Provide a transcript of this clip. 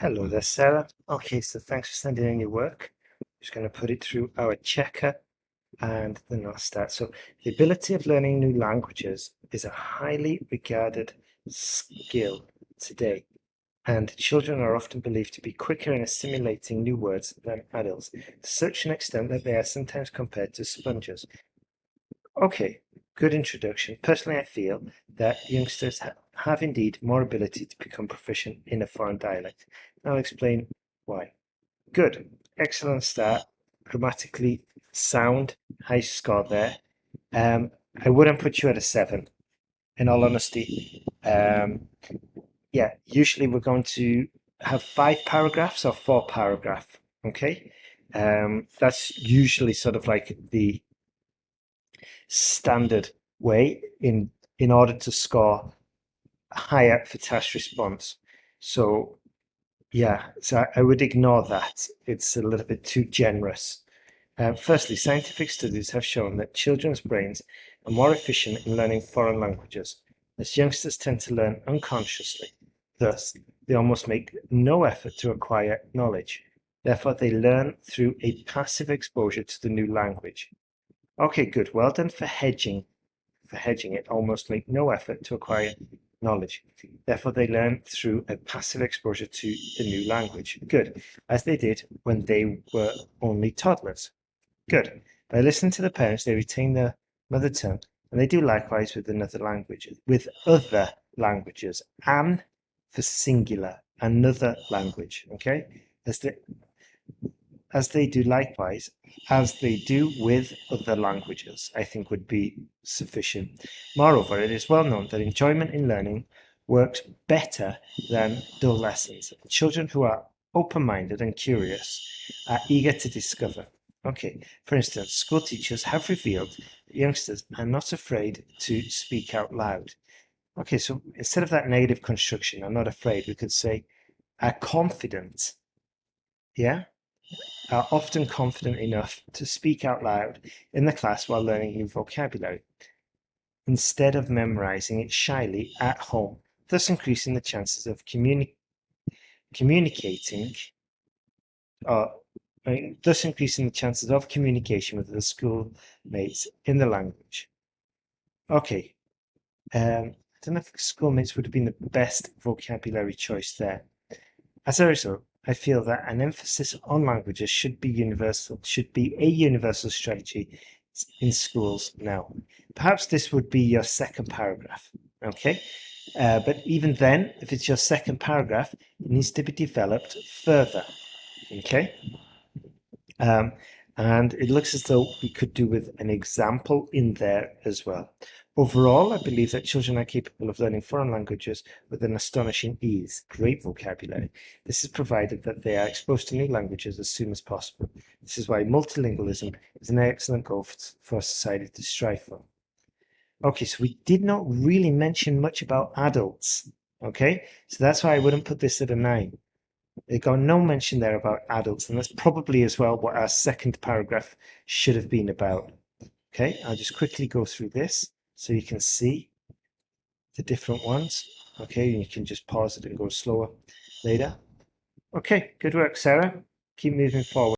Hello there, Sarah. Okay, so thanks for sending in your work. I'm just going to put it through our checker and then I'll start. So the ability of learning new languages is a highly regarded skill today, and children are often believed to be quicker in assimilating new words than adults, to such an extent that they are sometimes compared to sponges. Okay, good introduction. Personally, I feel that youngsters have indeed more ability to become proficient in a foreign dialect. I'll explain why. Good, excellent start. Grammatically sound, high score there. I wouldn't put you at a 7, in all honesty. Yeah, usually we're going to have 5 paragraphs or 4 paragraph. Okay, that's usually sort of like the standard way in order to score higher for task response. So yeah, so I would ignore that. It's a little bit too generous. Firstly, scientific studies have shown that children's brains are more efficient in learning foreign languages, as youngsters tend to learn unconsciously. Thus, they almost make no effort to acquire knowledge. Therefore, they learn through a passive exposure to the new language. Okay, good. Well done for hedging. For hedging it, almost make no effort to acquire knowledge. Therefore, they learn through a passive exposure to the new language. Good. As they did when they were only toddlers. Good. By listening to the parents, they retain their mother tongue, and they do likewise with other languages. An for singular, another language. Okay. As they do likewise, as they do with other languages, I think would be sufficient. Moreover, it is well known that enjoyment in learning works better than dull lessons. Children who are open-minded and curious are eager to discover. Okay, for instance, school teachers have revealed that youngsters are not afraid to speak out loud. Okay, so instead of that negative construction, I'm not afraid, we could say are confident. Yeah? Are often confident enough to speak out loud in the class while learning new vocabulary, instead of memorizing it shyly at home, thus increasing the chances of communicating, thus increasing the chances of communication with the schoolmates in the language. Okay, I don't know if schoolmates would have been the best vocabulary choice there. As a result, I feel that an emphasis on languages should be a universal strategy in schools now. Perhaps this would be your second paragraph, okay? But even then, if it's your second paragraph, it needs to be developed further, okay? And it looks as though we could do with an example in there as well. Overall, I believe that children are capable of learning foreign languages with an astonishing ease, great vocabulary. This is provided that they are exposed to new languages as soon as possible. This is why multilingualism is an excellent goal for society to strive for. Okay, so we did not really mention much about adults, okay? So that's why I wouldn't put this at a 9. They got no mention there about adults, and that's probably as well what our second paragraph should have been about. Okay, I'll just quickly go through this so you can see the different ones. Okay, and you can just pause it and go slower later. Okay, good work, Sarah. Keep moving forward.